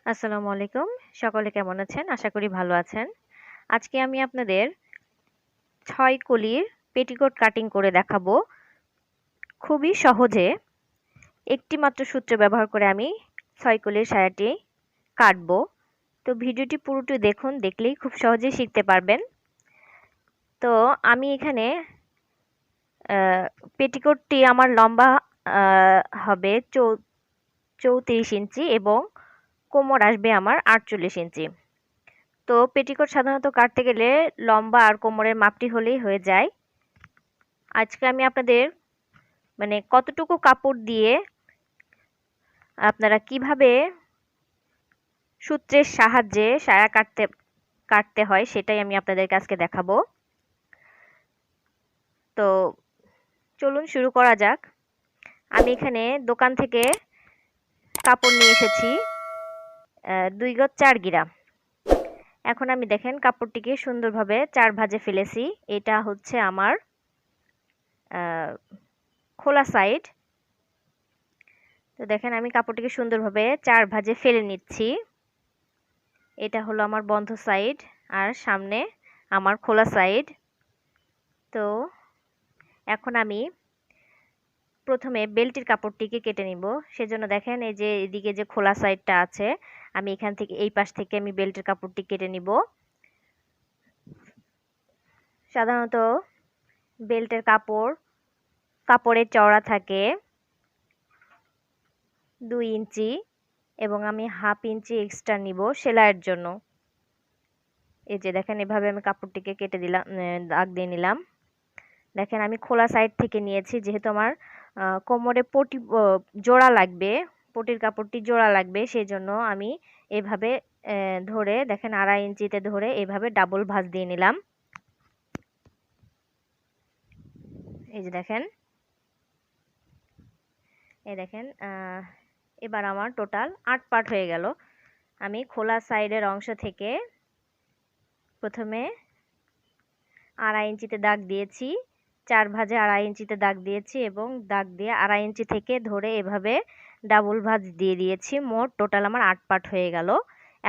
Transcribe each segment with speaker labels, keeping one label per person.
Speaker 1: আসসালামু আলাইকুম। সকলে কেমন আছেন? আশা করি ভালো আছেন। আজকে আমি আপনাদের ৬ কলির পেটিকোট কাটিং করে দেখাবো। খুবই সহজে একটি মাত্র সূত্র ব্যবহার করে আমি ৬ কলির সায়াটি কাটবো। তো ভিডিওটি পুরোটি দেখুন, দেখলেই খুব সহজেই শিখতে পারবেন। তো আমি এখানে আ পেটিকোটটি আমার লম্বা হবে ৩৪ ইঞ্চি এবং কোমর আসবে আমার ৪৮ ইঞ্চি। তো পেটিকোট সাধারণত কাটতে গেলে লম্বা আর কোমরের মাপটি হলেই হয়ে যায়। আজকে আমি আপনাদের কতটুকু কাপড় দিয়ে আপনারা কিভাবে সূত্রের সাহায্যে সায়া কাটতে হয় সেটাই আমি আপনাদেরকে আজকে দেখাবো। তো চলুন শুরু করা যাক। আমি এখানে দোকান থেকে কাপড় নিয়ে এসেছি ২ গজ ৪ গিরা। এখন আমি দেখেন কাপড়টিকে সুন্দরভাবে ৪ ভাঁজে ফেলেছি। এটা হচ্ছে আমার খোলা সাইড। তো দেখেন আমি কাপড়টিকে সুন্দরভাবে ৪ ভাঁজে ফেলে নিচ্ছি। এটা হলো আমার বন্ধ সাইড আর সামনে আমার খোলা সাইড। তো এখন আমি প্রথমে বেল্টের কাপড়টিকে কেটে নিব। সেজন্য দেখেন এই যে এদিকে যে খোলা সাইডটা আছে, আমি এখান থেকে এই পাশ থেকে আমি বেল্টের কাপড়টি কেটে নিব। সাধারণত বেল্টের কাপড়ের চওড়া থাকে ২ ইঞ্চি এবং আমি হাফ ইঞ্চি এক্সট্রা নিব সেলাইয়ের জন্য। এই যে দেখেন এভাবে আমি কাপড়টিকে কেটে দিলাম, দাগ দিয়ে নিলাম। দেখেন আমি খোলা সাইড থেকে নিয়েছি, যেহেতু আমার কোমরে পটি জোড়া লাগবে, পটির কাপড়টি জোড়া লাগবে, সেই জন্য আমি এভাবে ধরে দেখেন ২.৫ ইঞ্চিতে ধরে এভাবে ডাবল ভাঁজ দিয়ে নিলাম। এই যে দেখেন, এই দেখেন এবার আমার টোটাল ৮ পার্ট হয়ে গেল। আমি খোলা সাইডের অংশ থেকে প্রথমে ২.৫ ইঞ্চিতে দাগ দিয়েছি, ৪ ভাঁজে ২.৫ ইঞ্চিতে দাগ দিয়েছি এবং দাগ দিয়ে ২.৫ ইঞ্চি থেকে ধরে এভাবে ডাবল ভাঁজ দিয়ে দিয়েছি। মোট টোটাল আমার ৮ পার্ট হয়ে গেল।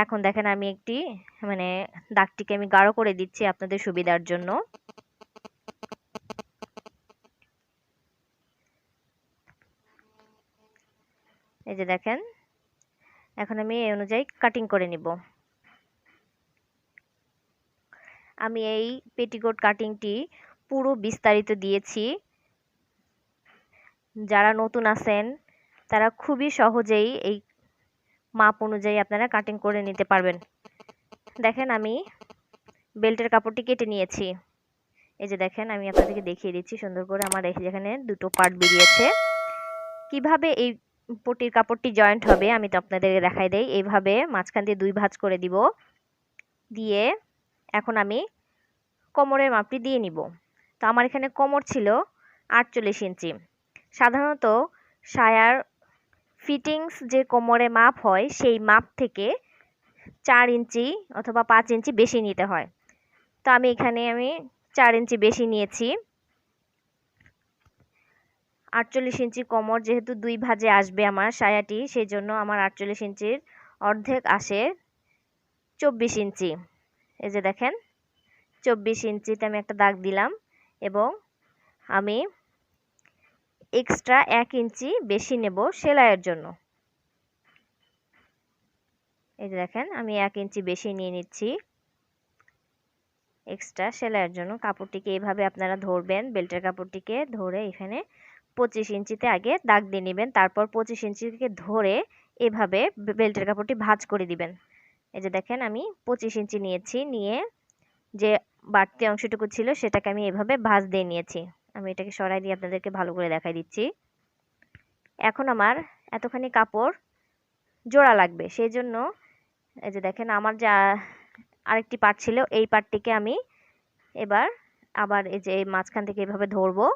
Speaker 1: এখন দেখেন আমি একটি দাগটিকে আমি গাঢ় করে দিচ্ছি আপনাদের সুবিধার জন্য। এই যে দেখেন, এখন আমি এই অনুযায়ী কাটিং করে নিব। আমি এই পেটিকোট কাটিংটি পুরো বিস্তারিত দিয়েছি। যারা নতুন আছেন তারা খুবই সহজেই এই মাপ অনুযায়ী আপনারা কাটিং করে নিতে পারবেন। দেখেন আমি বেল্টের কাপড়টি কেটে নিয়েছি। এই যে দেখেন আমি আপনাদেরকে দেখিয়ে দিচ্ছি সুন্দর করে, আমার এখানে দুটো পার্ট বেরিয়েছে। কিভাবে এই পটির কাপড়টি জয়েন্ট হবে আমি তো আপনাদেরকে দেখাই দেই। এইভাবে মাঝখান দিয়ে ২ ভাঁজ করে দিব, দিয়ে এখন আমি কোমরের মাপটি দিয়ে নিব। তো আমার এখানে কোমর ছিল ৪৮ ইঞ্চি। সাধারণত সায়ার ফিটিংস যে কোমরে মাপ হয় সেই মাপ থেকে ৪ ইঞ্চি অথবা ৫ ইঞ্চি বেশি নিতে হয়। তো আমি এখানে ৪ ইঞ্চি বেশি নিয়েছি। ৪৮ ইঞ্চি কোমর যেহেতু ২ ভাঁজে আসবে আমার সায়াটি, সেই জন্য আমার ৪৮ ইঞ্চির অর্ধেক আসে ২৪ ইঞ্চি। এই যে দেখেন ২৪ ইঞ্চিতে আমি একটা দাগ দিলাম এবং আমি এক্সট্রা ১ ইঞ্চি বেশি নেব সেলাইয়ের জন্য। এই যে দেখেন আমি ১ ইঞ্চি বেশি নিয়ে নিচ্ছি এক্সট্রা সেলাইয়ের জন্য। কাপড়টিকে এইভাবে আপনারা ধরবেন, বেল্টের কাপড়টিকে ধরে এখানে ২৫ ইঞ্চিতে আগে দাগ দিয়ে নেবেন, তারপর ২৫ ইঞ্চিকে ধরে এভাবে বেল্টের কাপড়টি ভাঁজ করে দিবেন। এই যে দেখেন আমি ২৫ ইঞ্চি নিয়েছি, নিয়ে যে বাড়তি অংশটুকু ছিল সেটাকে আমি এভাবে ভাঁজ দিয়ে নিয়েছি। আমি এটাকে সরাই দিয়ে আপনাদেরকে ভালো করে দেখাই দিচ্ছি। এখন আমার এতখানি কাপড় জোড়া লাগবে, সেই জন্য এই যে দেখেন আমার যে আরেকটি পার্ট ছিল এই পার্টটিকে আমি এবার আবার এই যে এই মাঝখান থেকে এভাবে ধরবো,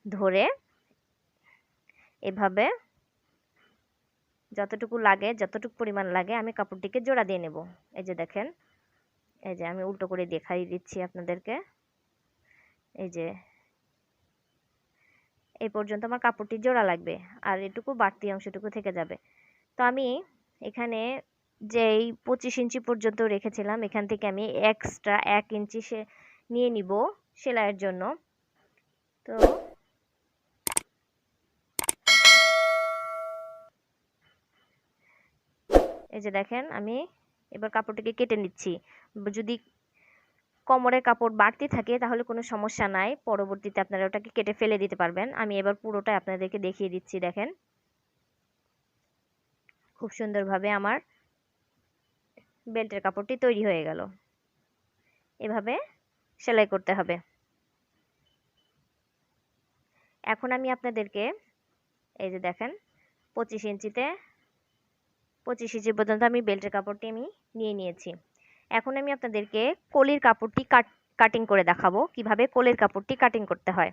Speaker 1: ধরে এভাবে যতটুকু পরিমাণ লাগে আমি কাপড়টিকে জোড়া দিয়ে নেব। এই যে দেখেন, এই যে আমি উল্টো করে দেখাই দিচ্ছি আপনাদেরকে। এই যে এই পর্যন্ত আমার কাপড়টি জোড়া লাগবে আর এটুকু বাড়তি অংশটুকু থেকে যাবে। তো আমি এখানে যেই 25 ইঞ্চি পর্যন্ত রেখেছিলাম এখান থেকে আমি এক্সট্রা 1 ইঞ্চি নিয়ে নিব সেলাইয়ের জন্য। তো এই যে দেখেন আমি এবার কাপড়টিকে কেটে নিচ্ছি। যদি কোমরের কাপড় বাড়তি থাকে তাহলে কোনো সমস্যা নাই, পরবর্তীতে আপনারা ওটাকে কেটে ফেলে দিতে পারবেন। আমি এবার পুরোটা আপনাদেরকে দেখিয়ে দিচ্ছি। দেখেন খুব সুন্দরভাবে আমার বেল্টের কাপড়টি তৈরি হয়ে গেল। এভাবে সেলাই করতে হবে। এখন আমি আপনাদেরকে এই যে দেখেন 25 ইঞ্চিতে 25 ইঞ্চি পর্যন্ত আমি বেল্টের কাপড়টি আমি নিয়ে নিয়েছি। এখন আমি আপনাদেরকে কলির কাপড়টি কাটিং করে দেখাবো কিভাবে কলির কাপড়টি কাটিং করতে হয়।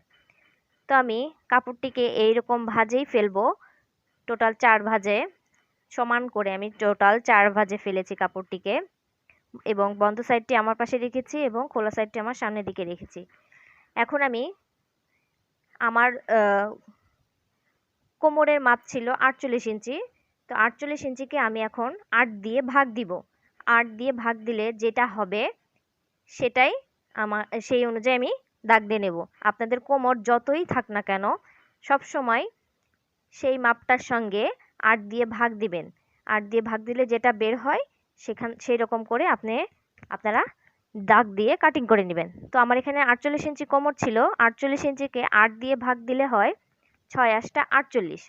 Speaker 1: তো আমি কাপড়টিকে এইরকম ভাঁজেই ফেলবো, টোটাল 4 ভাঁজে সমান করে আমি টোটাল 4 ভাঁজে ফেলেছি কাপড়টিকে, এবং বন্ধ সাইডটি আমার পাশে রেখেছি এবং খোলা সাইডটি আমার সামনের দিকে রেখেছি। এখন আমি আমার কোমরের মাপ ছিল 48 ইঞ্চি। তো 48 ইঞ্চিকে আমি এখন 8 দিয়ে ভাগ দিব। 8 দিয়ে ভাগ দিলে যেটা হবে সেটাই আমার, সেই অনুযায়ী আমি দাগ দিয়ে নেব। আপনাদের কোমর যতই থাক না কেন সব সময় সেই মাপটার সঙ্গে 8 দিয়ে ভাগ দিবেন। 8 দিয়ে ভাগ দিলে যেটা বের হয় সেই রকম করে আপনারা দাগ দিয়ে কাটিং করে নেবেন। তো আমার এখানে 48 ইঞ্চি কোমর ছিল, 48 ইঞ্চিকে 8 দিয়ে ভাগ দিলে হয় 6 8 48।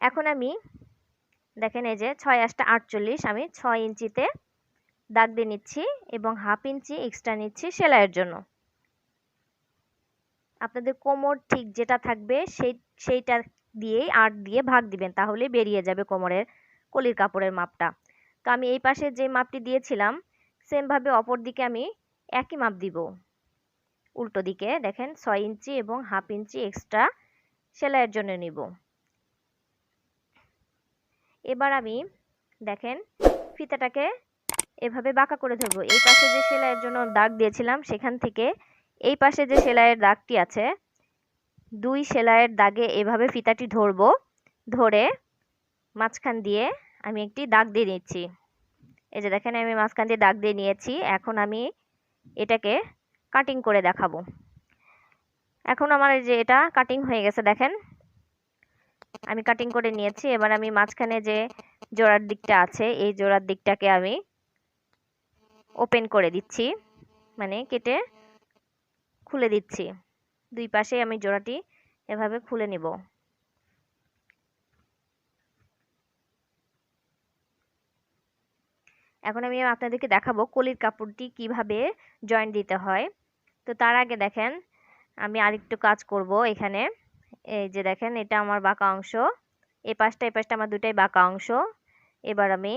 Speaker 1: এখন আমি দেখেন এই যে 6 8 48 আমি 6 ইঞ্চিতে দাগ দিয়ে নিচ্ছি এবং হাফ ইঞ্চি এক্সট্রা নিচ্ছি সেলাইয়ের জন্য। আপনাদের কোমর ঠিক যেটা থাকবে সেইটা দিয়েই 8 দিয়ে ভাগ দিবেন, তাহলে বেরিয়ে যাবে কোমরের কলির কাপড়ের মাপটা। তো আমি এই পাশে যে মাপটি দিয়েছিলাম সেম ভাবে অপর দিকে আমি একই মাপ দিব। উল্টো দিকে দেখেন 6 ইঞ্চি এবং হাফ ইঞ্চি এক্সট্রা সেলাইয়ের জন্য নিব। এবার আমি দেখেন ফিতাটাকে এভাবে বাঁকা করে ধরবো। এই পাশে যে সেলাইয়ের জন্য দাগ দিয়েছিলাম সেখান থেকে এই পাশে যে সেলাইয়ের দাগটি আছে 2 সেলাইয়ের দাগে এভাবে ফিতাটি ধরবো, ধরে মাঝখান দিয়ে আমি একটি দাগ দিয়ে নিচ্ছি। এই যে দেখেন আমি মাঝখান দিয়ে দাগ দিয়ে নিয়েছি। এখন আমি এটাকে কাটিং করে দেখাবো। এখন আমার এই যে এটা কাটিং হয়ে গেছে, দেখেন আমি কাটিং করে নিয়েছি। এবার আমি মাঝখানে যে জোড়ার দিকটা আছে এই জোড়ার দিকটাকে আমি ওপেন করে দিচ্ছি, মানে কেটে খুলে দিচ্ছি। দুই পাশে আমি জোড়াটি এভাবে খুলে নিব। এখন আমি আপনাদেরকে দেখাবো কলির কাপড়টি কিভাবে জয়েন্ট দিতে হয়। তো তার আগে দেখেন আমি আরেকটু কাজ করব এখানে। এই যে দেখেন এটা আমার বাঁকা অংশ, এই পাশটা আমার দুটাই বাঁকা অংশ। এবার আমি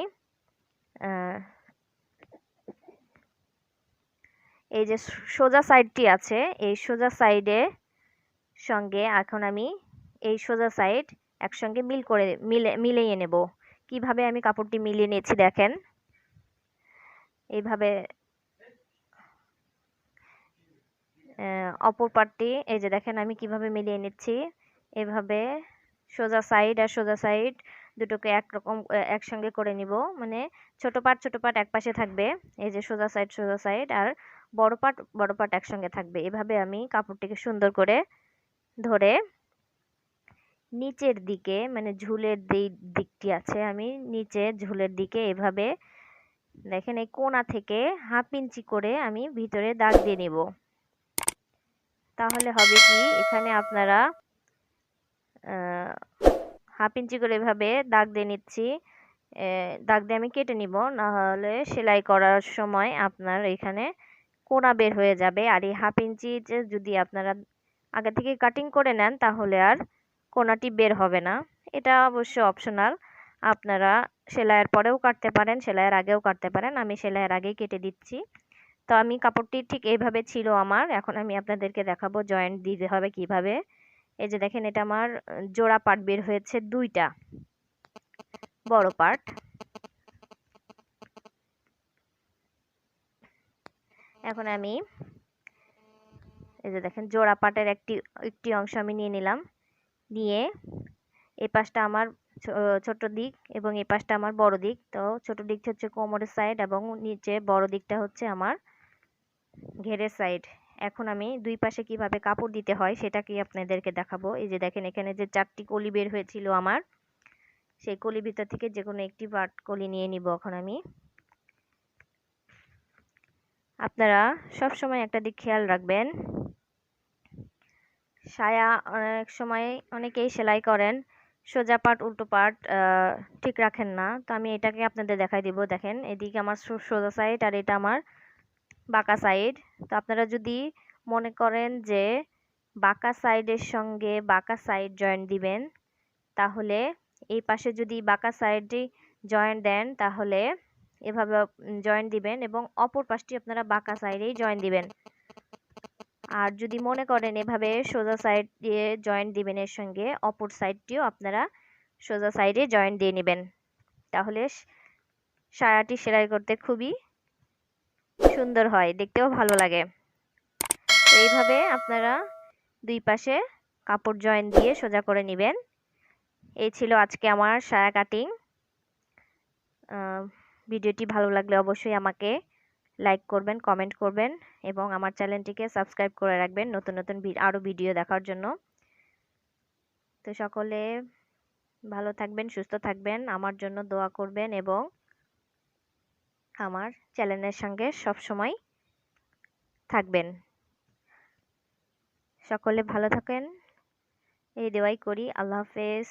Speaker 1: এই যে সোজা সাইডটি আছে এই সোজা সাইডের সঙ্গে এখন আমি এই সোজা সাইড একসঙ্গে মিলিয়ে নেব। কিভাবে আমি কাপড়টি মিলিয়ে নিয়েছি দেখেন, এইভাবে অপর পাটটি এই যে দেখেন আমি কিভাবে মিলিয়ে নিচ্ছি। এভাবে সোজা সাইড আর সোজা সাইড দুটোকে একরকম একসঙ্গে করে নিব, মানে ছোট পাট এক পাশে থাকবে, এই যে সোজা সাইড আর বড় পাট একসঙ্গে থাকবে। এভাবে আমি কাপড়টিকে সুন্দর করে ধরে নিচের দিকে, মানে ঝুলের দিকটি আছে আমি নিচে ঝুলের দিকে এভাবে দেখেন এই কোণা থেকে হাফ ইঞ্চি করে আমি ভিতরে দাগ দিয়ে নিব। তাহলে হবে কি এখানে আপনারা হাফ ইঞ্চি করে এভাবে দাগ দিয়ে নিচ্ছি। দাগ দিয়ে আমি কেটে নিব, না হলে সেলাই করার সময় আপনার এখানে কোণা বের হয়ে যাবে। আর এই হাফ ইঞ্চি যদি আপনারা আগে থেকে কাটিং করে নেন তাহলে আর কোণাটি বের হবে না। এটা অবশ্য অপশনাল, আপনারা সেলাইয়ের পরেও কাটতে পারেন, সেলাইয়ের আগেও কাটতে পারেন। আমি সেলাইয়ের আগেই কেটে দিচ্ছি। তো আমি কাপড়টি ঠিক এইভাবে ছিল আমার। এখন আমি আপনাদেরকে দেখাবো জয়েন্ট দিতে হবে কিভাবে। এই যে দেখেন এটা আমার জোড়া পাট বের হয়েছে দুইটা বড় পাট। এখন আমি এই যে দেখেন জোড়া পাটের একটি অংশ আমি নিয়ে নিলাম, নিয়ে এই পাশটা আমার ছোট দিক এবং এই পাশটা আমার বড় দিক। তো ছোট দিকটা হচ্ছে কোমরের সাইড এবং নিচে বড় দিকটা হচ্ছে আমার ঘেরের সাইড। এখন আমি দুই পাশে কিভাবে কাপড় দিতে হয় সেটা কি আপনাদেরকে দেখাবো। এই যে দেখেন এখানে যে 4টি কলি বের হয়েছিল আমার, সেই কলির ভিতর থেকে যে কোনো একটি পাট কলি নিয়ে নিব এখন আমি। আপনারা সব সময় একটা দিক খেয়াল রাখবেন, সায়া অনেক সময় অনেকেই সেলাই করেন সোজা পাট উল্টো পাট ঠিক রাখেন না। তো আমি এটাকে আপনাদের দেখাই দিব। দেখেন এদিকে আমার সোজা সাইড আর এটা আমার বাঁকা সাইড। তো আপনারা যদি মনে করেন যে বাঁকা সাইডের সঙ্গে বাঁকা সাইড জয়েন্ট দিবেন, তাহলে এই পাশে যদি বাঁকা সাইডে জয়েন্ট দেন তাহলে এভাবে জয়েন্ট দিবেন এবং অপর পাশটি আপনারা বাঁকা সাইডেই জয়েন্ট দিবেন। আর যদি মনে করেন এভাবে সোজা সাইড দিয়ে জয়েন্ট দিবেন এর সঙ্গে, অপর সাইডটিও আপনারা সোজা সাইডে জয়েন্ট দিয়ে নেবেন, তাহলে সায়াটি সেলাই করতে খুবই সুন্দর হয়, দেখতেও ভালো লাগে। তো এইভাবে আপনারা দুই পাশে কাপড় জয়েন দিয়ে সোজা করে নেবেন। এই ছিল আজকে আমার সায়া কাটিং। ভিডিওটি ভালো লাগলে অবশ্যই আমাকে লাইক করবেন, কমেন্ট করবেন এবং আমার চ্যানেলটিকে সাবস্ক্রাইব করে রাখবেন নতুন নতুন আরও ভিডিও দেখার জন্য। তো সকলে ভালো থাকবেন, সুস্থ থাকবেন, আমার জন্য দোয়া করবেন এবং আমার চ্যানেলের সঙ্গে সব সময় থাকবেন। সকলে ভালো থাকেন এই দোয়াই করি। আল্লাহ হাফেজ।